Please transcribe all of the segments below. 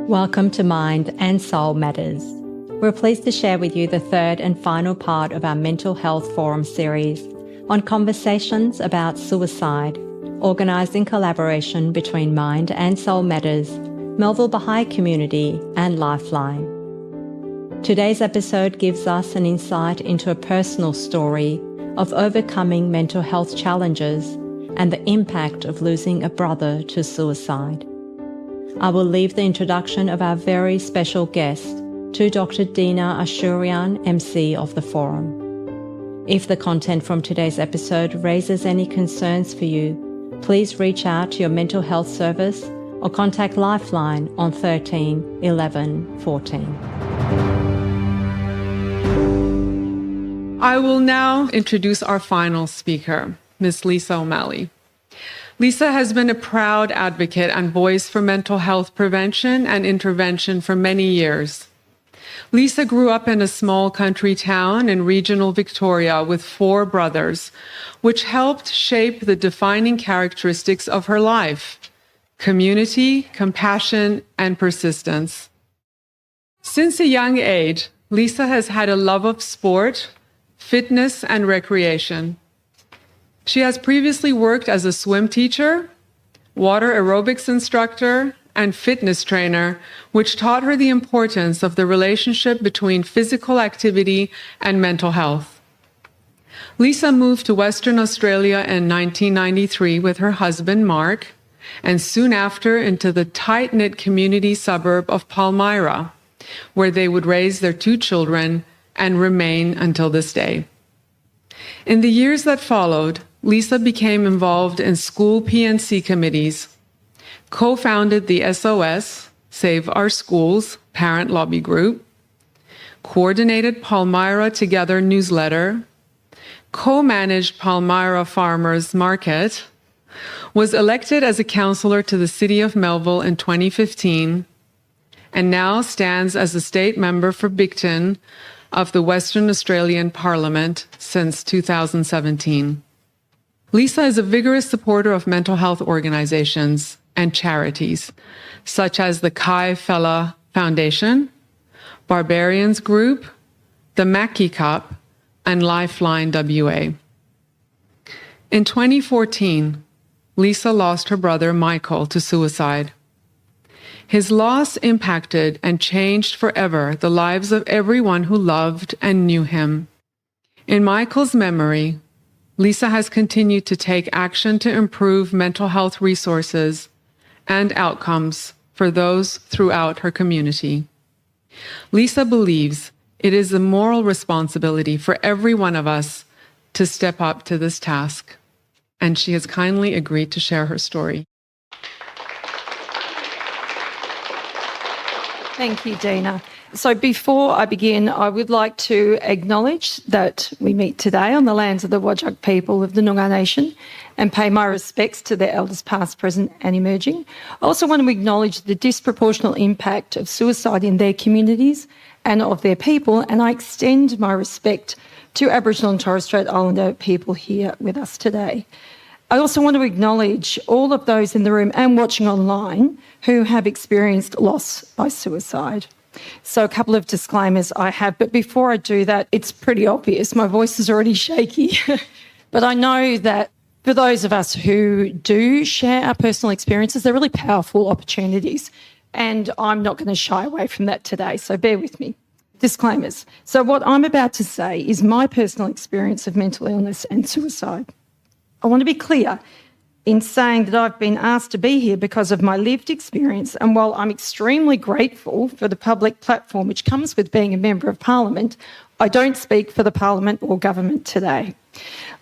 Welcome to Mind and Soul Matters. We're pleased to share with you the third and final part of our Mental Health Forum series on conversations about suicide, organised in collaboration between Mind and Soul Matters, Melville Baha'i Community and Lifeline. Today's episode gives us an insight into a personal story of overcoming mental health challenges and the impact of losing a brother to suicide. I will leave the introduction of our very special guest to Dr. Dina Ashurian, MC of the Forum. If the content from today's episode raises any concerns for you, please reach out to your mental health service or contact Lifeline on 13 11 14. I will now introduce our final speaker, Ms. Lisa O'Malley. Lisa has been a proud advocate and voice for mental health prevention and intervention for many years. Lisa grew up in a small country town in regional Victoria with 4 brothers, which helped shape the defining characteristics of her life: community, compassion, and persistence. Since a young age, Lisa has had a love of sport, fitness, and recreation. She has previously worked as a swim teacher, water aerobics instructor, and fitness trainer, which taught her the importance of the relationship between physical activity and mental health. Lisa moved to Western Australia in 1993 with her husband, Mark, and soon after into the tight-knit community suburb of Palmyra, where they would raise their 2 children and remain until this day. In the years that followed, Lisa became involved in school PNC committees, co-founded the SOS, Save Our Schools, parent lobby group, coordinated Palmyra Together newsletter, co-managed Palmyra Farmers Market, was elected as a councillor to the City of Melville in 2015, and now stands as a state member for Bicton of the Western Australian Parliament since 2017. Lisa is a vigorous supporter of mental health organizations and charities, such as the Kai Fella Foundation, Barbarians Group, the Mackey Cup, and Lifeline WA. In 2014, Lisa lost her brother Michael to suicide. His loss impacted and changed forever the lives of everyone who loved and knew him. In Michael's memory, Lisa has continued to take action to improve mental health resources and outcomes for those throughout her community. Lisa believes it is a moral responsibility for every one of us to step up to this task, and she has kindly agreed to share her story. Thank you, Dina. So before I begin, I would like to acknowledge that we meet today on the lands of the Whadjuk people of the Noongar Nation and pay my respects to their elders past, present and emerging. I also want to acknowledge the disproportionate impact of suicide in their communities and of their people, and I extend my respect to Aboriginal and Torres Strait Islander people here with us today. I also want to acknowledge all of those in the room and watching online who have experienced loss by suicide. So a couple of disclaimers I have, but before I do that, it's pretty obvious. My voice is already shaky. But I know that for those of us who do share our personal experiences, they're really powerful opportunities. And I'm not going to shy away from that today, so bear with me. Disclaimers. So what I'm about to say is my personal experience of mental illness and suicide. I want to be clear in saying that I've been asked to be here because of my lived experience, and while I'm extremely grateful for the public platform which comes with being a Member of Parliament, I don't speak for the Parliament or government today.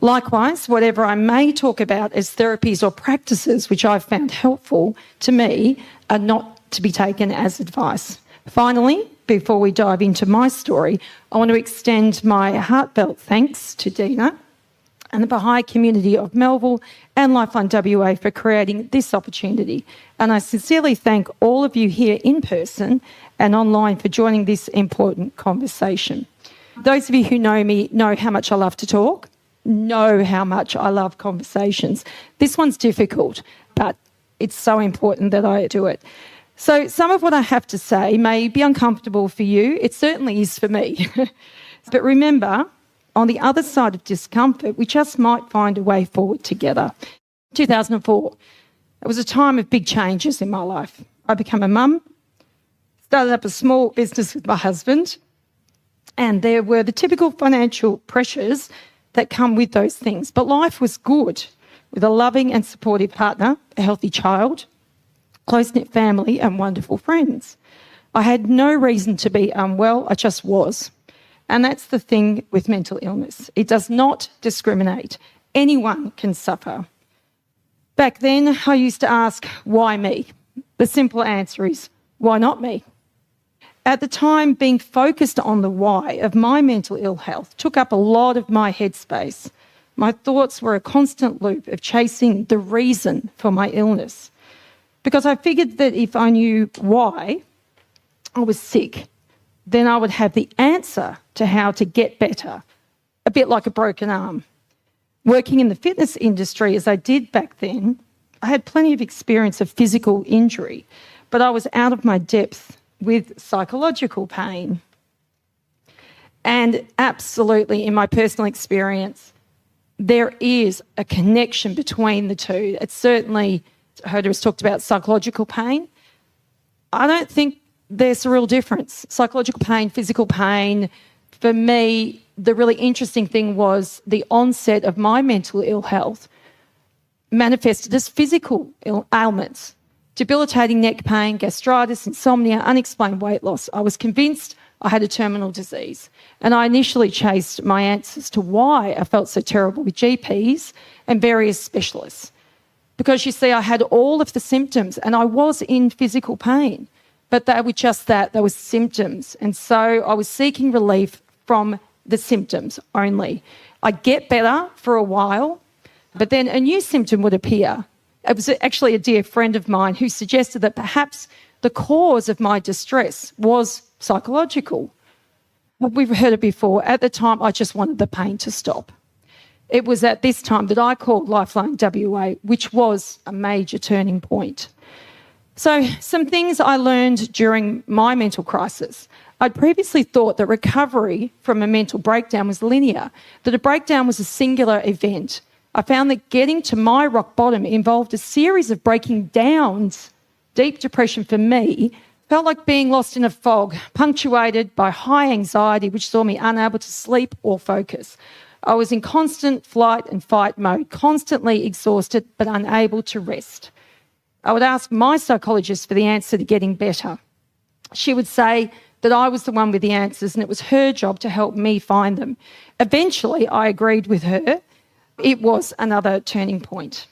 Likewise, whatever I may talk about as therapies or practices which I've found helpful to me are not to be taken as advice. Finally, before we dive into my story, I want to extend my heartfelt thanks to Dina and the Baha'i community of Melville and Lifeline WA for creating this opportunity. And I sincerely thank all of you here in person and online for joining this important conversation. Those of you who know me know how much I love to talk, know how much I love conversations. This one's difficult, but it's so important that I do it. So some of what I have to say may be uncomfortable for you. It certainly is for me. But remember, on the other side of discomfort, we just might find a way forward together. 2004, it was a time of big changes in my life. I became a mum, started up a small business with my husband, and there were the typical financial pressures that come with those things. But life was good, with a loving and supportive partner, a healthy child, close-knit family and wonderful friends. I had no reason to be unwell, I just was. And that's the thing with mental illness. It does not discriminate. Anyone can suffer. Back then, I used to ask, why me? The simple answer is, why not me? At the time, being focused on the why of my mental ill health took up a lot of my headspace. My thoughts were a constant loop of chasing the reason for my illness. Because I figured that if I knew why I was sick, then I would have the answer to how to get better, a bit like a broken arm. Working in the fitness industry as I did back then, I had plenty of experience of physical injury, but I was out of my depth with psychological pain. And absolutely, in my personal experience, there is a connection between the two. It's certainly, Hoda has talked about psychological pain. I don't think there's a real difference. Psychological pain, physical pain. For me, the really interesting thing was the onset of my mental ill health manifested as physical ailments, debilitating neck pain, gastritis, insomnia, unexplained weight loss. I was convinced I had a terminal disease. And I initially chased my answers to why I felt so terrible with GPs and various specialists. Because you see, I had all of the symptoms and I was in physical pain, but they were just that, they were symptoms. And so I was seeking relief from the symptoms only. I'd get better for a while, but then a new symptom would appear. It was actually a dear friend of mine who suggested that perhaps the cause of my distress was psychological. We've heard it before. At the time, I just wanted the pain to stop. It was at this time that I called Lifeline WA, which was a major turning point. So some things I learned during my mental crisis. I'd previously thought that recovery from a mental breakdown was linear, that a breakdown was a singular event. I found that getting to my rock bottom involved a series of breaking downs. Deep depression for me felt like being lost in a fog, punctuated by high anxiety, which saw me unable to sleep or focus. I was in constant flight and fight mode, constantly exhausted but unable to rest. I would ask my psychologist for the answer to getting better. She would say that I was the one with the answers and it was her job to help me find them. Eventually, I agreed with her. It was another turning point.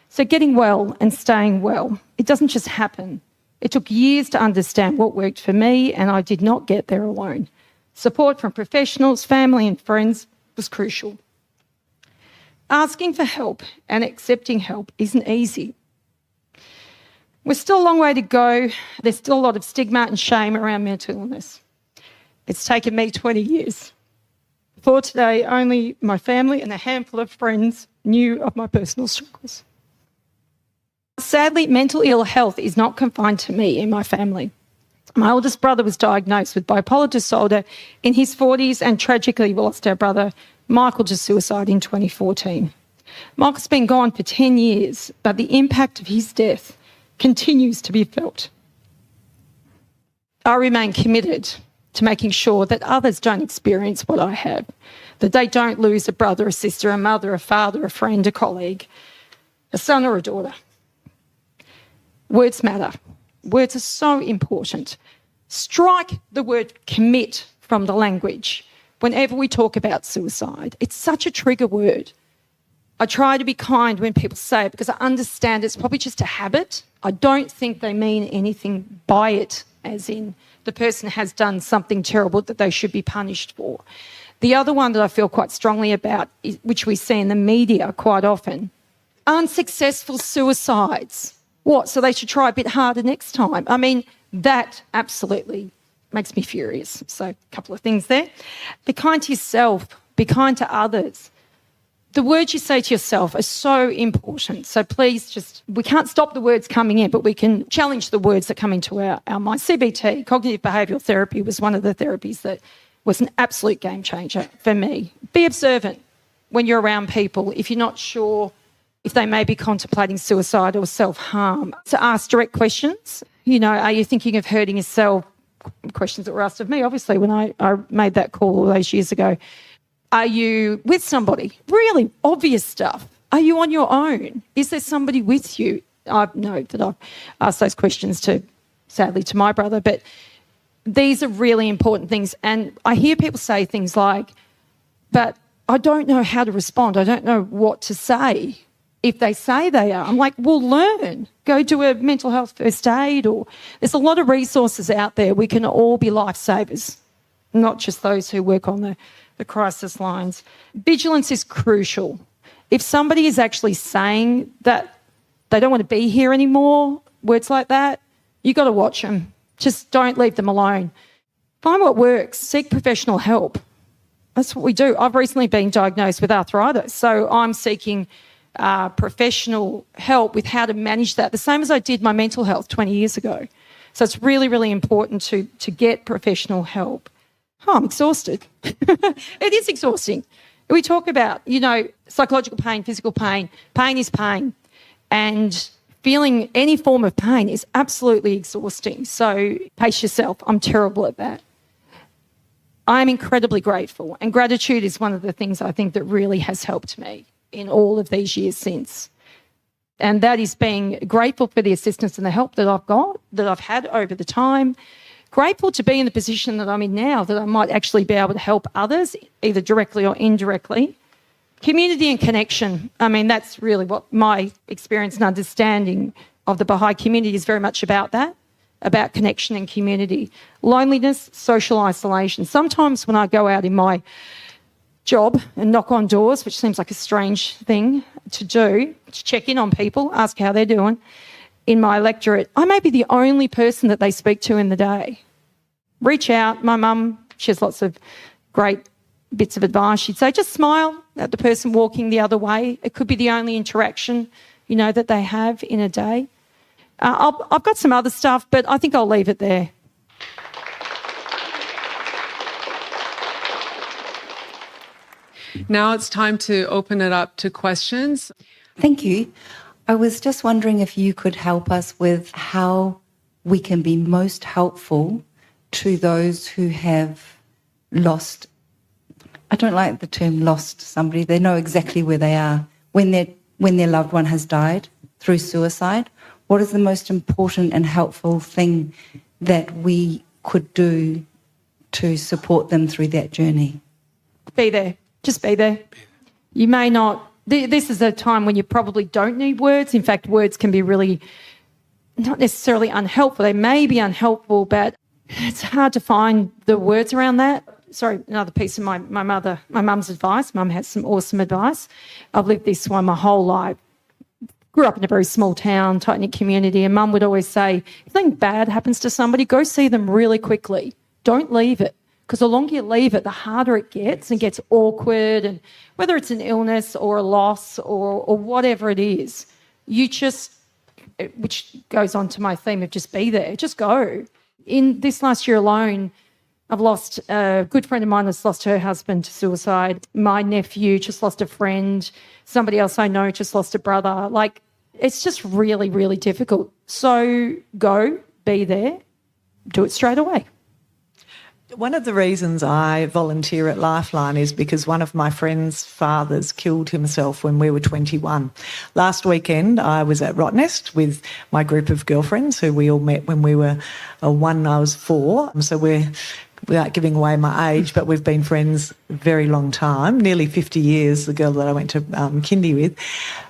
So getting well and staying well, it doesn't just happen. It took years to understand what worked for me, and I did not get there alone. Support from professionals, family and friends was crucial. Asking for help and accepting help isn't easy. We're still a long way to go. There's still a lot of stigma and shame around mental illness. It's taken me 20 years. Before today, only my family and a handful of friends knew of my personal struggles. Sadly, mental ill health is not confined to me in my family. My oldest brother was diagnosed with bipolar disorder in his 40s, and tragically we lost our brother Michael to suicide in 2014. Michael's been gone for 10 years, but the impact of his death continues to be felt. I remain committed to making sure that others don't experience what I have, that they don't lose a brother, a sister, a mother, a father, a friend, a colleague, a son or a daughter. Words matter. Words are so important. Strike the word commit from the language whenever we talk about suicide. It's such a trigger word. I try to be kind when people say it because I understand it's probably just a habit. I don't think they mean anything by it, as in the person has done something terrible that they should be punished for. The other one that I feel quite strongly about, which we see in the media quite often, unsuccessful suicides. What, so they should try a bit harder next time? I mean, that absolutely makes me furious. So a couple of things there. Be kind to yourself. Be kind to others. the words you say to yourself are so important. So please we can't stop the words coming in, but we can challenge the words that come into our mind. CBT, cognitive behavioural therapy, was one of the therapies that was an absolute game changer for me. Be observant when you're around people. If you're not sure if they may be contemplating suicide or self-harm, to ask direct questions. Are you thinking of hurting yourself? Questions that were asked of me, obviously, when I made that call all those years ago. Are you with somebody? Really obvious stuff. Are you on your own? Is there somebody with you? I know that I've asked those questions sadly to my brother, but these are really important things. And I hear people say things like, but I don't know how to respond. I don't know what to say. If they say they are, I'm like, well, learn. Go do a mental health first aid, or there's a lot of resources out there. We can all be lifesavers, not just those who work on the crisis lines. Vigilance is crucial. If somebody is actually saying that they don't want to be here anymore, words like that, you've got to watch them. Just don't leave them alone. Find what works. Seek professional help. That's what we do. I've recently been diagnosed with arthritis, so I'm seeking professional help with how to manage that, the same as I did my mental health 20 years ago. So it's really, really important to get professional help. Oh, I'm exhausted. It is exhausting. We talk about, psychological pain, physical pain. Pain is pain. And feeling any form of pain is absolutely exhausting. So pace yourself. I'm terrible at that. I'm incredibly grateful. And gratitude is one of the things I think that really has helped me in all of these years since. And that is being grateful for the assistance and the help that I've got, that I've had over the time. Grateful to be in the position that I'm in now, that I might actually be able to help others, either directly or indirectly. Community and connection. I mean, that's really what my experience and understanding of the Baha'i community is very much about that, about connection and community. Loneliness, social isolation. Sometimes when I go out in my job and knock on doors, which seems like a strange thing to do, to check in on people, ask how they're doing, in my electorate, I may be the only person that they speak to in the day. Reach out. My mum, she has lots of great bits of advice. She'd say, just smile at the person walking the other way. It could be the only interaction, that they have in a day. I've got some other stuff, but I think I'll leave it there. Now it's time to open it up to questions. Thank you. I was just wondering if you could help us with how we can be most helpful to those who have lost, I don't like the term lost somebody, they know exactly where they are, when their loved one has died through suicide. What is the most important and helpful thing that we could do to support them through that journey? Be there. Just be there. You may not... This is a time when you probably don't need words. In fact, words can be really not necessarily unhelpful. They may be unhelpful, but it's hard to find the words around that. Sorry, another piece of my mum's advice. Mum has some awesome advice. I've lived this one my whole life. Grew up in a very small town, tight-knit community, and Mum would always say, if something bad happens to somebody, go see them really quickly. Don't leave it. Because the longer you leave it, the harder it gets and gets awkward. And whether it's an illness or a loss or whatever it is, you just, which goes on to my theme of just be there, just go. In this last year alone, I've lost a good friend of mine that's lost her husband to suicide. My nephew just lost a friend. Somebody else I know just lost a brother. Like, it's just really, really difficult. So go, be there, do it straight away. One of the reasons I volunteer at Lifeline is because one of my friend's fathers killed himself when we were 21. Last weekend, I was at Rottnest with my group of girlfriends who we all met when we were one, I was 4. So we're, without giving away my age, but we've been friends a very long time, nearly 50 years, the girl that I went to kindy with.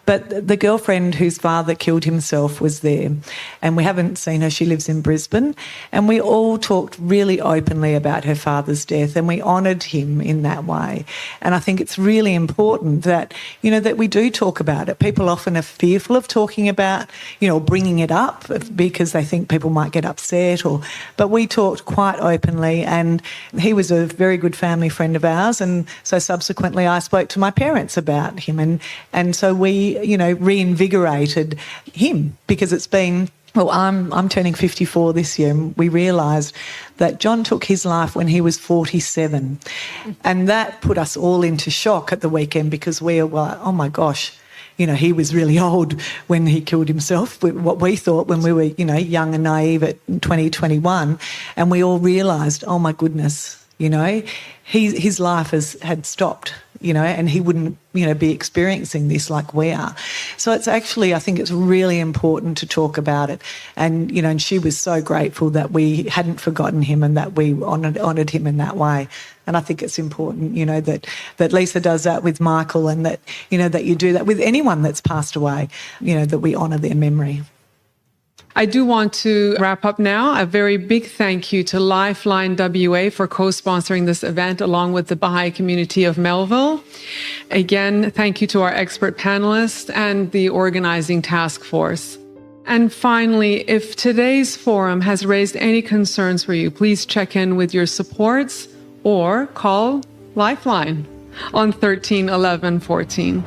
But the girlfriend whose father killed himself was there, and we haven't seen her. She lives in Brisbane, and we all talked really openly about her father's death, and we honoured him in that way. And I think it's really important that, that we do talk about it. People often are fearful of talking about, bringing it up because they think people might get upset, but we talked quite openly, and he was a very good family friend of ours. ours. And so subsequently I spoke to my parents about him. And so we, reinvigorated him, because it's been, well, I'm turning 54 this year, and we realised that John took his life when he was 47. And that put us all into shock at the weekend, because we were like, oh my gosh, he was really old when he killed himself, what we thought when we were, young and naive at 2021. And we all realised, oh my goodness, his life had stopped, and he wouldn't, be experiencing this like we are. So it's actually, I think it's really important to talk about it. And, and she was so grateful that we hadn't forgotten him and that we honoured him in that way. And I think it's important, that Lisa does that with Michael, and that, that you do that with anyone that's passed away, that we honour their memory. I do want to wrap up now. A very big thank you to Lifeline WA for co-sponsoring this event, along with the Baha'i community of Melville. Again, thank you to our expert panelists and the organizing task force. And finally, if today's forum has raised any concerns for you, please check in with your supports or call Lifeline on 13 11 14.